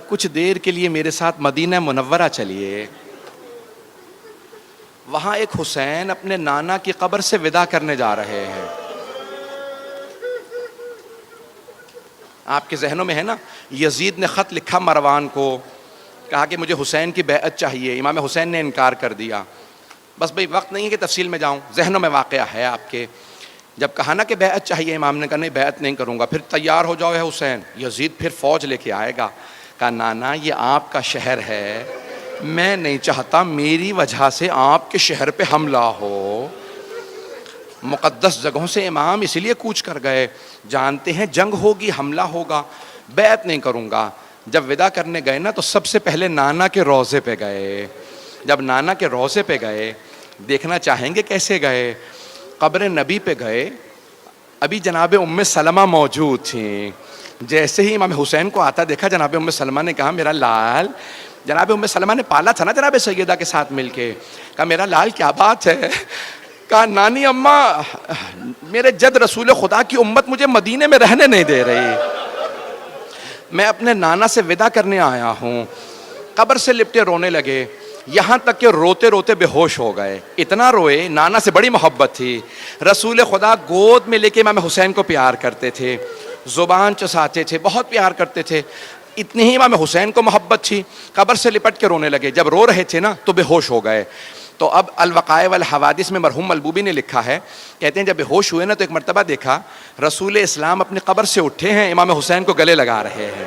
کچھ دیر کے لیے میرے ساتھ مدینہ منورہ چلیے. وہاں ایک حسین اپنے نانا کی قبر سے وداع کرنے جا رہے ہیں. آپ کے ذہنوں میں ہے نا, یزید نے خط لکھا مروان کو, کہا کہ مجھے حسین کی بیعت چاہیے. امام حسین نے انکار کر دیا. بس بھئی وقت نہیں ہے کہ تفصیل میں جاؤں, ذہنوں میں واقعہ ہے آپ کے. جب کہا نا کہ بیعت چاہیے, امام نے کہا نہیں بیعت نہیں کروں گا. پھر تیار ہو جاؤ ہے حسین, یزید پھر فوج لے کے آئے گا. کہا نانا یہ آپ کا شہر ہے, میں نہیں چاہتا میری وجہ سے آپ کے شہر پہ حملہ ہو. مقدس جگہوں سے امام اس لیے کوچ کر گئے, جانتے ہیں جنگ ہوگی, حملہ ہوگا, بیعت نہیں کروں گا. جب وداع کرنے گئے نا تو سب سے پہلے نانا کے روضے پہ گئے. جب نانا کے روضے پہ گئے, دیکھنا چاہیں گے کیسے گئے. قبر نبی پہ گئے, ابھی جناب ام سلمہ موجود تھیں. جیسے ہی امام حسین کو آتا دیکھا, جناب ام سلمہ نے کہا میرا لال. جناب ام سلمہ نے پالا تھا نا جناب سیدہ کے ساتھ مل کے. کہا میرا لال کیا بات ہے. کہا نانی اماں, میرے جد رسول خدا کی امت مجھے مدینے میں رہنے نہیں دے رہی, میں اپنے نانا سے وداع کرنے آیا ہوں. قبر سے لپٹے رونے لگے, یہاں تک کہ روتے روتے بے ہوش ہو گئے. اتنا روئے, نانا سے بڑی محبت تھی. رسول خدا گود میں لے کے امام حسین کو پیار کرتے تھے, زبان چساتے تھے, بہت پیار کرتے تھے. اتنی ہی امام حسین کو محبت تھی. قبر سے لپٹ کے رونے لگے. جب رو رہے تھے نا تو بے ہوش ہو گئے. تو اب الوقائع والحوادث میں مرحوم ملبوبی نے لکھا ہے, کہتے ہیں جب بے ہوش ہوئے نا تو ایک مرتبہ دیکھا رسول اسلام اپنی قبر سے اٹھے ہیں, امام حسین کو گلے لگا رہے ہیں.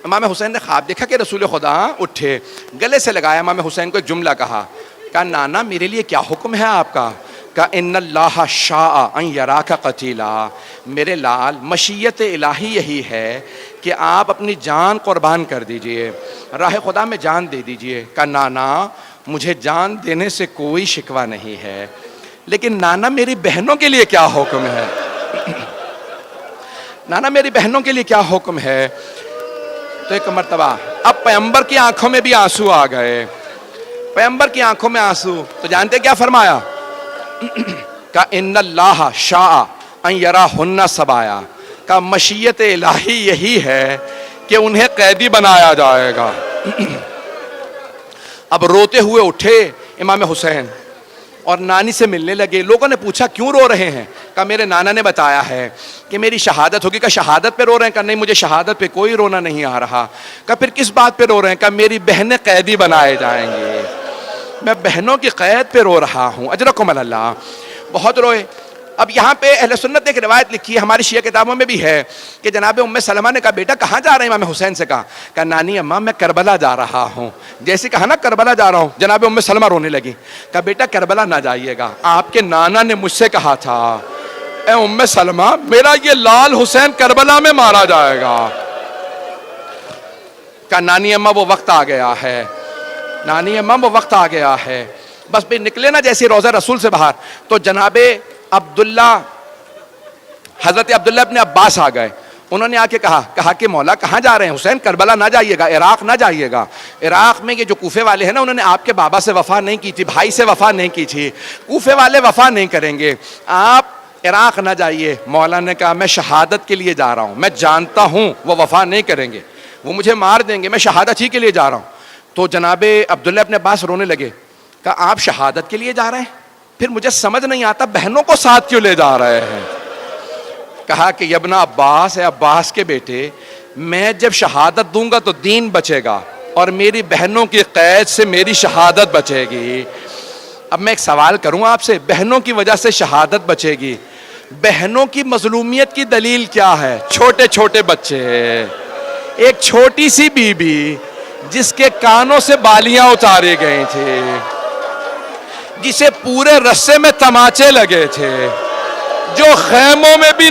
امام حسین نے خواب دیکھا کہ رسول خدا اٹھے, گلے سے لگایا. امام حسین کو ایک جملہ کہا, کہا نانا میرے لیے کیا حکم ہے آپ کا. کہا ان اللہ شاء ان یراک قتیلا, میرے لال مشیت الہی یہی ہے کہ آپ اپنی جان قربان کر دیجئے, راہ خدا میں جان دے دیجئے. کہا نانا مجھے جان دینے سے کوئی شکوہ نہیں ہے, لیکن نانا میری بہنوں کے لیے کیا حکم ہے. نانا میری بہنوں کے لیے کیا حکم ہے. تو ایک مرتبہ اب پیغمبر کی آنکھوں میں بھی آنسو آ گئے. پیغمبر کی آنکھوں میں آنسو, تو جانتے کیا فرمایا. کہ ان اللہ شاء ان یراہن سبایا, کا مشیت الہی یہی ہے کہ انہیں قیدی بنایا جائے گا. اب روتے ہوئے اٹھے امام حسین اور نانی سے ملنے لگے. لوگوں نے پوچھا کیوں رو رہے ہیں. کہا میرے نانا نے بتایا ہے کہ میری شہادت ہوگی. کہا شہادت پہ رو رہے ہیں. کہا نہیں مجھے شہادت پہ کوئی رونا نہیں آ رہا. کہا پھر کس بات پہ رو رہے ہیں. کہا میری بہنیں قیدی بنائے جائیں گے, میں بہنوں کی قید پہ رو رہا ہوں. اجرکم اللہ. بہت روئے. اب یہاں پہ اہل سنت نے ایک روایت لکھی ہے, ہماری شیعہ کتابوں میں بھی ہے, کہ جناب ام سلمہ نے کہا بیٹا کہاں جا رہے ہیں امام حسین سے. کہا نانی اماں میں کربلا جا رہا ہوں. جیسے کہا نا کربلا جا رہا ہوں, جناب ام سلمہ رونے لگی. کہا بیٹا کربلا نہ جائیے گا, آپ کے نانا نے مجھ سے کہا تھا اے ام سلمہ میرا یہ لال حسین کربلا میں مارا جائے گا. کہا نانی اماں وہ وقت آ گیا ہے, نانی اماں وہ وقت آ گیا ہے. بس بھی نکلے نا جیسے روضہ رسول سے باہر, تو جناب عبداللہ, حضرت عبداللہ ابن عباس آ گئے. انہوں نے آ کے کہا کہ مولا کہاں جا رہے ہیں. حسین کربلا نہ جائیے گا, عراق نہ جائیے گا. عراق میں یہ جو کوفے والے ہیں نا, انہوں نے آپ کے بابا سے وفا نہیں کی تھی, بھائی سے وفا نہیں کی تھی. کوفے والے وفا نہیں کریں گے, آپ عراق نہ جائیے. مولا نے کہا میں شہادت کے لیے جا رہا ہوں, میں جانتا ہوں وہ وفا نہیں کریں گے, وہ مجھے مار دیں گے, میں شہادت ہی کے لیے جا رہا ہوں. تو جناب عبداللہ ابن عباس رونے لگے. کہا آپ شہادت کے لیے جا رہے ہیں, پھر مجھے سمجھ نہیں آتا بہنوں کو ساتھ کیوں لے جا رہے ہیں. کہا کہ ابن عباس, اے عباس کے بیٹے, میں جب شہادت دوں گا تو دین بچے گا, اور میری بہنوں کی قید سے میری شہادت بچے گی. اب میں ایک سوال کروں آپ سے, بہنوں کی وجہ سے شہادت بچے گی, بہنوں کی مظلومیت کی دلیل کیا ہے. چھوٹے چھوٹے بچے, ایک چھوٹی سی بی بی جس کے کانوں سے بالیاں اتاری گئی تھی, جسے پورے رسے میں تماچے لگے تھے, جو خیموں میں بھی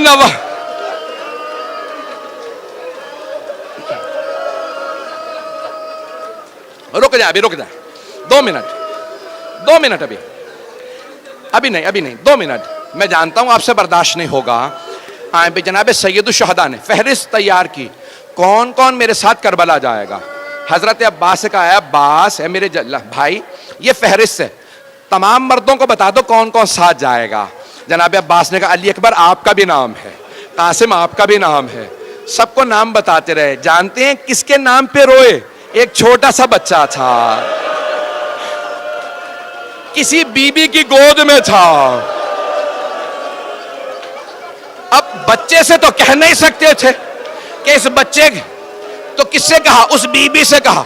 رک جائے 2 منٹ ابھی نہیں 2 منٹ. میں جانتا ہوں آپ سے برداشت نہیں ہوگا. جناب سید الشہداء نے فہرست تیار کی, کون کون میرے ساتھ کربلا جائے گا. حضرت عباس سے کہا عباس ہے میرے بھائی, یہ فہرست ہے, تمام مردوں کو بتا دو کون کون ساتھ جائے گا. جناب عباس نے کہا علی اکبر آپ کا بھی نام ہے, قاسم آپ کا بھی نام ہے, سب کو نام بتاتے رہے. جانتے ہیں کس کے نام پہ روئے؟ ایک چھوٹا سا بچہ تھا, کسی بی بی کی گود میں تھا. اب بچے سے تو کہہ نہیں سکتے تھے کہ اس بچے, تو کس سے کہا؟ اس بی بی سے کہا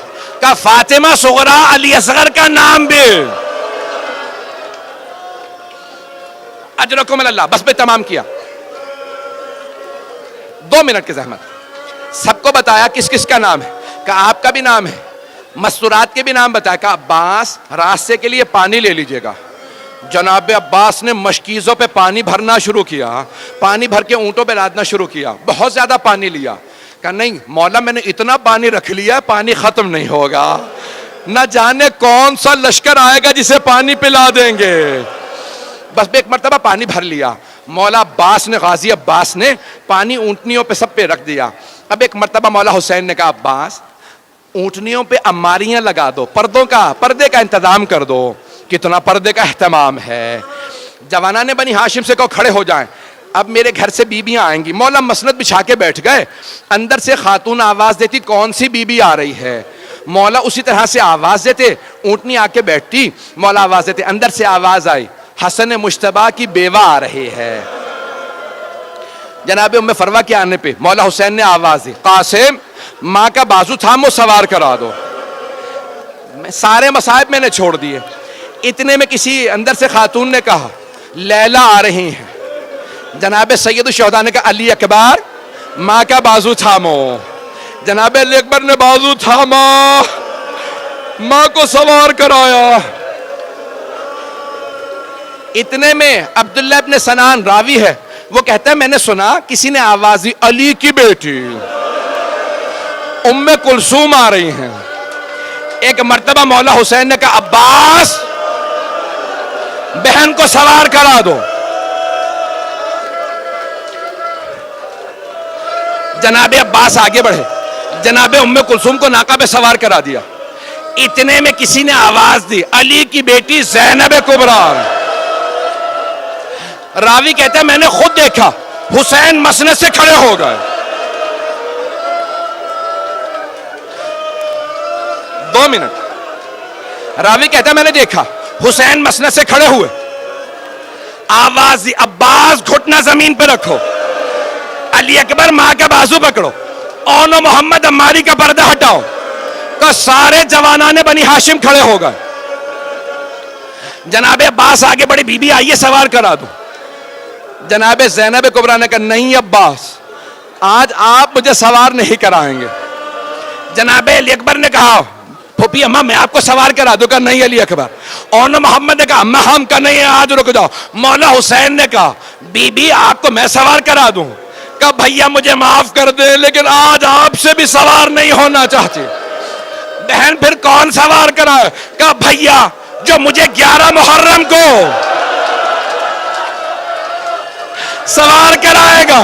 فاطمہ صغرا علی اصغر کا نام بھی. اجرکم اللہ. بس میں تمام کیا, 2 منٹ کی زحمت. سب کو بتایا کس کس کا نام ہے, کہا آپ کا بھی نام ہے, مستورات کے بھی نام بتایا, کہا عباس راستے کے لیے پانی لے لیجئے گا. جناب عباس نے مشکیزوں پہ پانی بھرنا شروع کیا, پانی بھر کے اونٹوں پہ لادنا شروع کیا, بہت زیادہ پانی لیا. کہا نہیں مولا میں نے اتنا پانی رکھ لیا پانی ختم نہیں ہوگا, نہ جانے کون سا لشکر آئے گا جسے پانی پلا دیں گے. بس ایک مرتبہ پانی بھر لیا. مولا عباس نے, غازی عباس نے پانی اونٹنیوں پہ سب پہ رکھ دیا. اب ایک مرتبہ مولا حسین نے کہا عباس اونٹنیوں پہ اماریاں لگا دو, پردے کا انتظام کر دو. کتنا پردے کا اہتمام ہے. جوانان بنی ہاشم سے کہو کھڑے ہو جائیں, اب میرے گھر سے بیبیاں آئیں گی. مولا مسند بچھا کے بیٹھ گئے. اندر سے خاتون آواز دیتی کون سی بیوی آ رہی ہے. مولا اسی طرح سے آواز دیتے, اونٹنی آ کے بیٹھتی, مولا آواز دیتے. اندر سے آواز آئی حسن مجتبیٰ کی بیوہ آ رہی ہے. جناب ام فروہ کے آنے پہ مولا حسین نے آواز دی قاسم ماں کا بازو تھامو سوار کرا دو. سارے مصائب میں نے چھوڑ دیے. اتنے میں کسی اندر سے خاتون نے کہا لیلا آ رہی ہیں. جناب سید الشہداء نے کہا علی اکبر ماں کا بازو تھامو. جناب علی اکبر نے بازو تھاما, ماں کو سوار کرایا. اتنے میں عبداللہ ابن سنان راوی ہے, وہ کہتا ہے میں نے سنا کسی نے آواز دی علی کی بیٹی ام کلثوم آ رہی ہیں. ایک مرتبہ مولا حسین نے کہا عباس بہن کو سوار کرا دو. جناب عباس آگے بڑھے, جناب ام کلثوم کو ناقہ پہ سوار کرا دیا. اتنے میں کسی نے آواز دی علی کی بیٹی زینب کبریٰ. راوی کہتا ہے میں نے خود دیکھا حسین مسند سے کھڑے ہو گئے. 2 منٹ. راوی کہتا ہے میں نے دیکھا حسین مسند سے کھڑے ہوئے, آواز دی عباس گھٹنا زمین پہ رکھو, علی اکبر ماں کا بازو پکڑو, اونو محمد عماری کا پردہ ہٹاؤ. کہ سارے جوانان بنی ہاشم کھڑے ہو گئے. جناب عباس آگے بڑے, بی بی آئیے سوار کرا دو. جناب زینب کبریٰ نے کہا نہیں عباس آج آپ مجھے سوار نہیں کرائیں گے. جناب علی اکبر نے کہا پھوپھی اماں میں آپ کو سوار کرا دوں. کہا نہیں علی اکبر. اونو محمد نے کہا اماں ہم کا نہیں, آج رک جاؤ. مولا حسین نے کہا بی بی آپ کو میں سوار کرا دوں. کہا بھیا مجھے معاف کر دے لیکن آج آپ سے بھی سوار نہیں ہونا چاہتی. بہن پھر کون سوار کرائے؟ کہا بھیا جو مجھے 11 محرم کو سوار کرائے گا.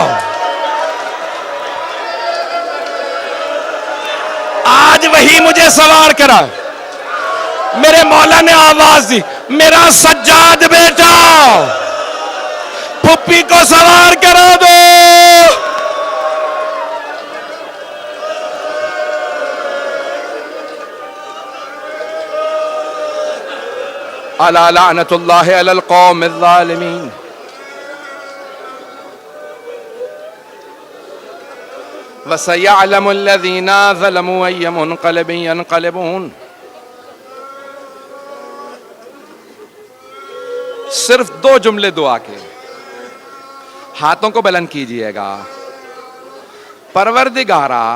آج وہی مجھے سوار کرائے. میرے مولا نے آواز دی میرا سجاد بیٹا پھپھی کو سوار کرا دو. الا لعنت اللہ علی القوم الظالمین. وَسَيَعْلَمُ الَّذِينَ ظَلَمُوا أَيَّ مُنْقَلِبٍ يَنْقَلِبُونَ. صرف 2 جملے دعا کے, ہاتھوں کو بلند کیجئے گا. پروردگارا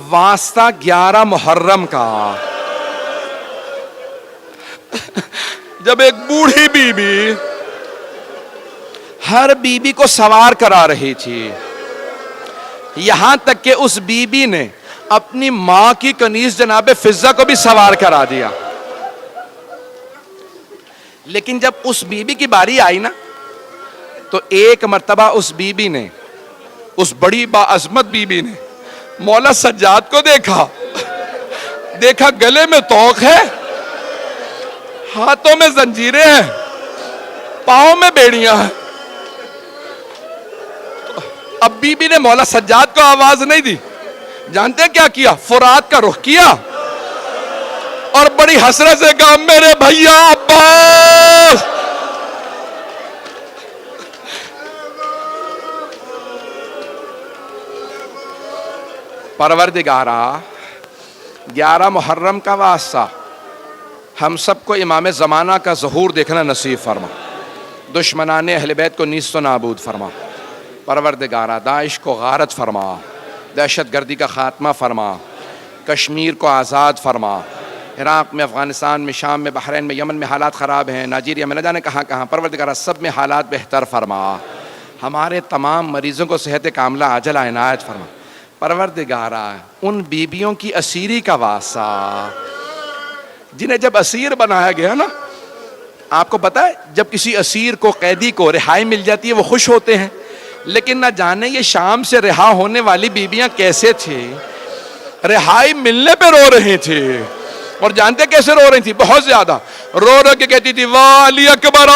واسطہ 11 محرم کا جب ایک بوڑھی بی بی ہر بی بی کو سوار کرا رہی تھی, یہاں تک کہ اس بی بی نے اپنی ماں کی کنیز جناب فضہ کو بھی سوار کرا دیا. لیکن جب اس بی بی کی باری آئی نا تو ایک مرتبہ اس بی بی نے, اس بڑی باعظمت بی بی نے مولا سجاد کو دیکھا, دیکھا گلے میں توق ہے, ہاتھوں میں زنجیریں ہیں, پاؤں میں بیڑیاں ہیں. اب بی بی نے مولا سجاد کو آواز نہیں دی، جانتے ہیں کیا کیا؟ فرات کا رخ کیا اور بڑی حسرت سے کہا میرے بھیا عباس. پروردگارا 11 محرم کا واسطہ ہم سب کو امام زمانہ کا ظہور دیکھنا نصیب فرما، دشمنان اہل بیت کو نیست و نابود فرما. پروردگارا داعش کو غارت فرما، دہشت گردی کا خاتمہ فرما، کشمیر کو آزاد فرما. عراق میں، افغانستان میں، شام میں، بحرین میں، یمن میں حالات خراب ہیں، نائجیریا میں، نہ جانے کہاں کہاں. پروردگارا سب میں حالات بہتر فرما. ہمارے تمام مریضوں کو صحت کاملہ عاجل عنایت فرما. پروردگارا ان بیبیوں کی اسیری کا واسطہ جنہیں جب اسیر بنایا گیا نا، آپ کو پتا ہے جب کسی اسیر کو، قیدی کو رہائی مل جاتی ہے وہ خوش ہوتے ہیں، لیکن نہ جانے یہ شام سے رہا ہونے والی بیبیاں کیسے تھے، رہائی ملنے پہ رو رہے تھے. اور جانتے کیسے رو رہی تھی؟ بہت زیادہ رو رو کے کہتی تھی واہ علی اکبر،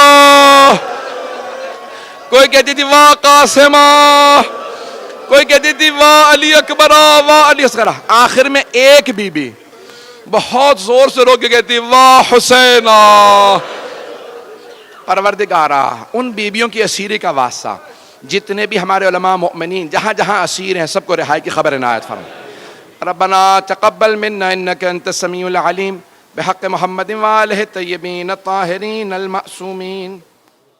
کوئی کہتی تھی واہ قاسمہ، کوئی کہتی تھی واہ علی اکبر، واہ علی اصغر. آخر میں ایک بی بی بہت زور سے رو کے کہتی واہ حسین. پروردگارا ان بیبیوں کی اسیری کا واسطہ جتنے بھی ہمارے علماء مومنین جہاں جہاں اسیر ہیں سب کو رہائی کی خبر عنایت فرما. ربنا تقبل منا انك انت السميع العليم بحق محمد وآله الطيبين الطاهرين المعصومين.